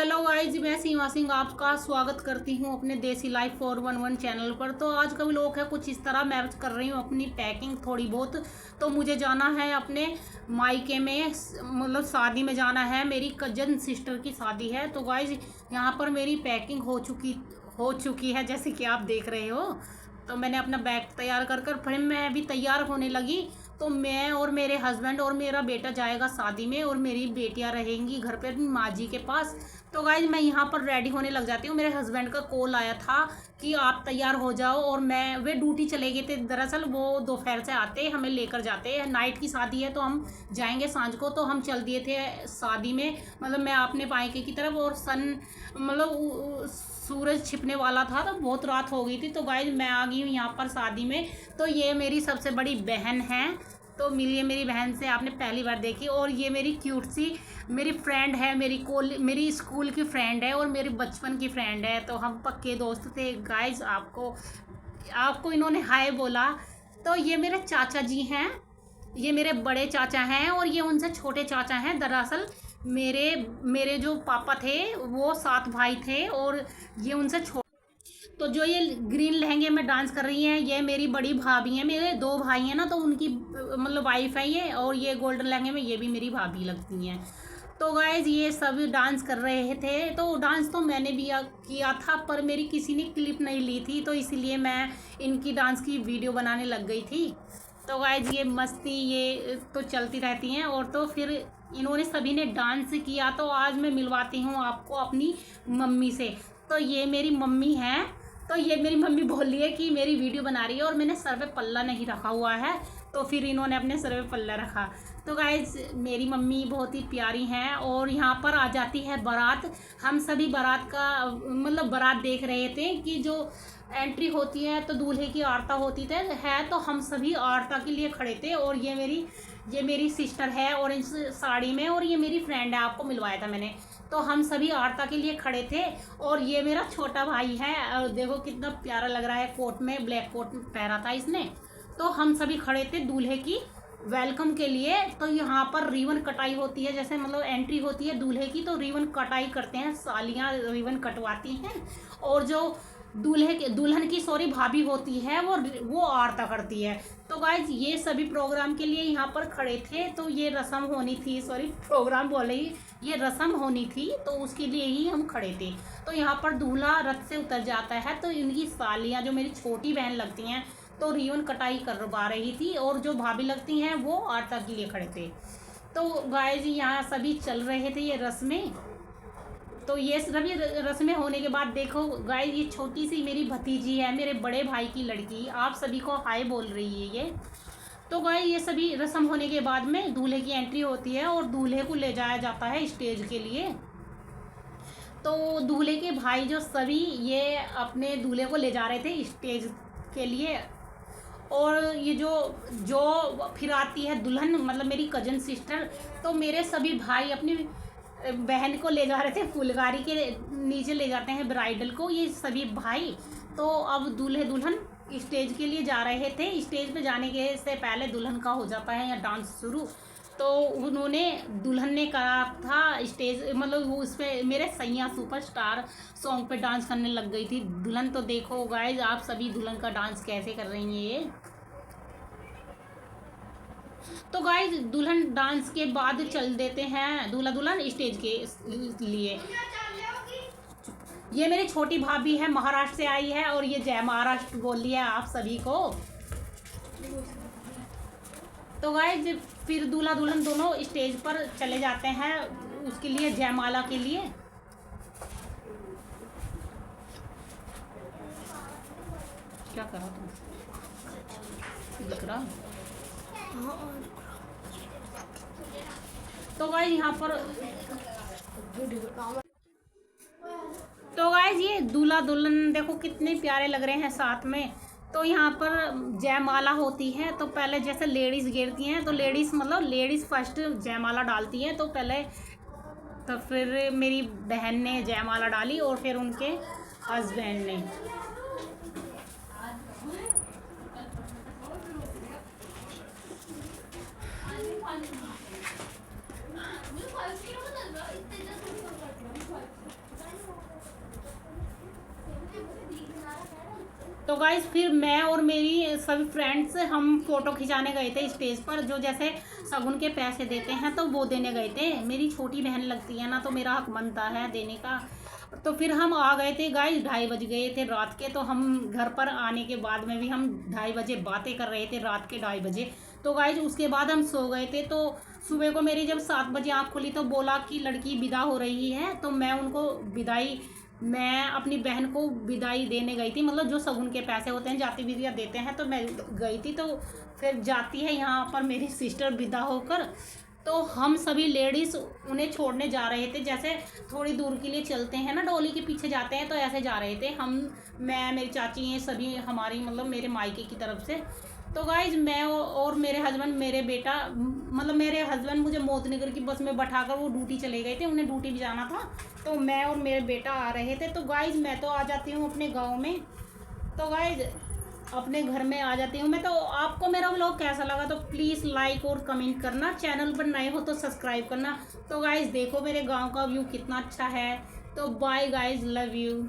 Hello guys, मैं सीमा सिंह आपका स्वागत करती हूँ अपने देसी लाइफ 411 चैनल पर। तो आज का व्लॉग है कुछ इस तरह। मैं कर रही हूँ अपनी पैकिंग थोड़ी बहुत। तो मुझे जाना है अपने मायके में, मतलब शादी में जाना है। मेरी कजन सिस्टर की शादी है। तो गाइज यहाँ पर मेरी पैकिंग हो चुकी है, जैसे कि आप देख रहे हो। तो मैंने अपना बैग तैयार कर फिर मैं अभी तैयार होने लगी। तो मैं और मेरे हस्बैंड और मेरा बेटा जाएगा शादी में, और मेरी बेटियां रहेंगी घर पे अपनी माँ जी के पास। तो गाइज मैं यहाँ पर रेडी होने लग जाती हूँ। मेरे हस्बैंड का कॉल आया था कि आप तैयार हो जाओ, और वे ड्यूटी चले गए थे। दरअसल वो दोपहर से आते हमें लेकर जाते हैं। नाइट की शादी है तो हम जाएंगे सांझ को। तो हम चल दिए थे शादी में, मतलब मैं अपने मायके की तरफ। और मतलब सूरज छिपने वाला था, तो बहुत रात हो गई थी। तो गाइज मैं आ गई हूँ यहाँ पर शादी में। तो ये मेरी सबसे बड़ी बहन है। तो मिलिए मेरी बहन से, आपने पहली बार देखी। और ये मेरी क्यूट सी मेरी फ्रेंड है, मेरी स्कूल की फ्रेंड है और मेरी बचपन की फ्रेंड है। तो हम पक्के दोस्त थे गाइज। आपको इन्होंने हाय बोला। तो ये मेरे चाचा जी हैं, ये मेरे बड़े चाचा हैं और ये उनसे छोटे चाचा हैं। दरअसल मेरे जो पापा थे वो 7 भाई थे, और ये उनसे तो जो ये ग्रीन लहंगे में डांस कर रही हैं ये मेरी बड़ी भाभी हैं। मेरे 2 भाई हैं ना, तो उनकी मतलब वाइफ है ये। और ये गोल्डन लहंगे में ये भी मेरी भाभी लगती हैं। तो गाइज ये सब डांस कर रहे थे। तो डांस तो मैंने भी किया था, पर मेरी किसी ने क्लिप नहीं ली थी, तो इसलिए मैं इनकी डांस की वीडियो बनाने लग गई थी। तो गाइज ये मस्ती ये तो चलती रहती हैं। और तो फिर इन्होंने सभी ने डांस किया। तो आज मैं मिलवाती हूँ आपको अपनी मम्मी से। तो ये मेरी मम्मी है। तो ये मेरी मम्मी बोल रही है कि मेरी वीडियो बना रही है, और मैंने सर पे पल्ला नहीं रखा हुआ है, तो फिर इन्होंने अपने सर पे पल्ला रखा। तो गाइज मेरी मम्मी बहुत ही प्यारी हैं। और यहाँ पर आ जाती है बारात। हम सभी बारात का मतलब बारात देख रहे थे कि जो एंट्री होती है तो दूल्हे की आरता होती है। तो हम सभी आरता के लिए खड़े थे। और ये मेरी सिस्टर है ऑरेंज साड़ी में, और ये मेरी फ्रेंड है, आपको मिलवाया था मैंने। तो हम सभी आरता के लिए खड़े थे। और ये मेरा छोटा भाई है, और देखो कितना प्यारा लग रहा है, कोट में ब्लैक कोट पहना था इसने। तो हम सभी खड़े थे दूल्हे की वेलकम के लिए। तो यहाँ पर रिबन कटाई होती है, जैसे मतलब एंट्री होती है दूल्हे की, तो रिबन कटाई करते हैं, सालियाँ रिबन कटवाती हैं। और जो दुल्हन की भाभी होती है वो आरता करती है। तो गाइज ये सभी प्रोग्राम के लिए यहाँ पर खड़े थे। तो ये रस्म होनी थी, प्रोग्राम बोले ही, ये रस्म होनी थी, तो उसके लिए ही हम खड़े थे। तो यहाँ पर दूल्हा रथ से उतर जाता है। तो इनकी सालियाँ जो मेरी छोटी बहन लगती हैं तो रिबन कटाई करवा रही थी, और जो भाभी लगती हैं वो आरता के लिए खड़े थे। तो गाइज यहाँ सभी चल रहे थे ये रस्में। तो ये सभी रस्में होने के बाद देखो गाइस, ये छोटी सी मेरी भतीजी है, मेरे बड़े भाई की लड़की, आप सभी को हाय बोल रही है ये। तो गाइस ये सभी रस्म होने के बाद में दूल्हे की एंट्री होती है, और दूल्हे को ले जाया जाता है स्टेज के लिए। तो दूल्हे के भाई जो सभी ये अपने दूल्हे को ले जा रहे थे स्टेज के लिए। और ये जो फिर आती है दुल्हन, मतलब मेरी कजन सिस्टर। तो मेरे सभी भाई अपनी बहन को ले जा रहे थे, फुलगारी के नीचे ले जाते हैं ब्राइडल को ये सभी भाई। तो अब दूल्हे दुल्हन स्टेज के लिए जा रहे थे। स्टेज पे जाने के से पहले दुल्हन का हो जाता है या डांस शुरू। तो उन्होंने दुल्हन ने करा था स्टेज, मतलब वो उस पर मेरे सैया सुपरस्टार सॉन्ग पे डांस करने लग गई थी दुल्हन। तो देखो गाइज आप सभी दुल्हन का डांस कैसे कर रही हैं ये। तो गाइज दुल्हन डांस के बाद चल देते हैं दूल्हा दुल्हन स्टेज के लिए। ये मेरी छोटी भाभी है, महाराष्ट्र से आई है, और ये जय महाराष्ट्र बोल रही है आप सभी को। तो गाइज फिर दूल्हा दुल्हन दोनों स्टेज पर चले जाते हैं उसके लिए, जयमाला के लिए। क्या करा तुम, दिख रहा? तो गाइज यहाँ पर ये दूल्हा दुल्हन देखो कितने प्यारे लग रहे हैं साथ में। तो यहाँ पर जयमाला होती है। तो पहले जैसे लेडीज़ गिरती हैं, तो लेडीज़ फर्स्ट जयमाला डालती हैं। तो पहले तो फिर मेरी बहन ने जयमाला डाली, और फिर उनके हस्बैंड ने। तो गाइज फिर मैं और मेरी सभी फ्रेंड्स हम फ़ोटो खिंचाने गए थे स्टेज पर। जो जैसे शगुन के पैसे देते हैं तो वो देने गए थे। मेरी छोटी बहन लगती है ना, तो मेरा हक बनता है देने का। तो फिर हम आ गए थे गाइज, 2:30 बज गए थे रात के। तो हम घर पर आने के बाद में भी हम 2:30 बजे बातें कर रहे थे, रात के 2:30 बजे। तो गाइज उसके बाद हम सो गए थे। तो सुबह को मेरी जब 7 बजे आँख खुली तो बोला कि लड़की विदा हो रही है। तो मैं अपनी बहन को विदाई देने गई थी, मतलब जो शगुन के पैसे होते हैं जाति विधिया देते हैं, तो मैं गई थी। तो फिर जाती है यहाँ पर मेरी सिस्टर विदा होकर। तो हम सभी लेडीज़ उन्हें छोड़ने जा रहे थे। जैसे थोड़ी दूर के लिए चलते हैं ना, डोली के पीछे जाते हैं, तो ऐसे जा रहे थे हम, मैं, मेरी चाची, ये सभी हमारी मतलब मेरे मायके की तरफ से। तो गाइज मैं और मेरे हस्बैंड, मेरे बेटा, मतलब मेरे हस्बैंड मुझे मोतनगर की बस में बैठाकर वो ड्यूटी चले गए थे, उन्हें ड्यूटी भी जाना था। तो मैं और मेरे बेटा आ रहे थे। तो गाइज मैं तो आ जाती हूँ अपने गांव में। तो गाइज अपने घर में आ जाती हूँ मैं। तो आपको मेरा व्लॉग कैसा लगा तो प्लीज़ लाइक और कमेंट करना। चैनल पर नए हो तो सब्सक्राइब करना। तो गाइज देखो मेरे गाँव का व्यू कितना अच्छा है। तो बाय गाइज, लव यू।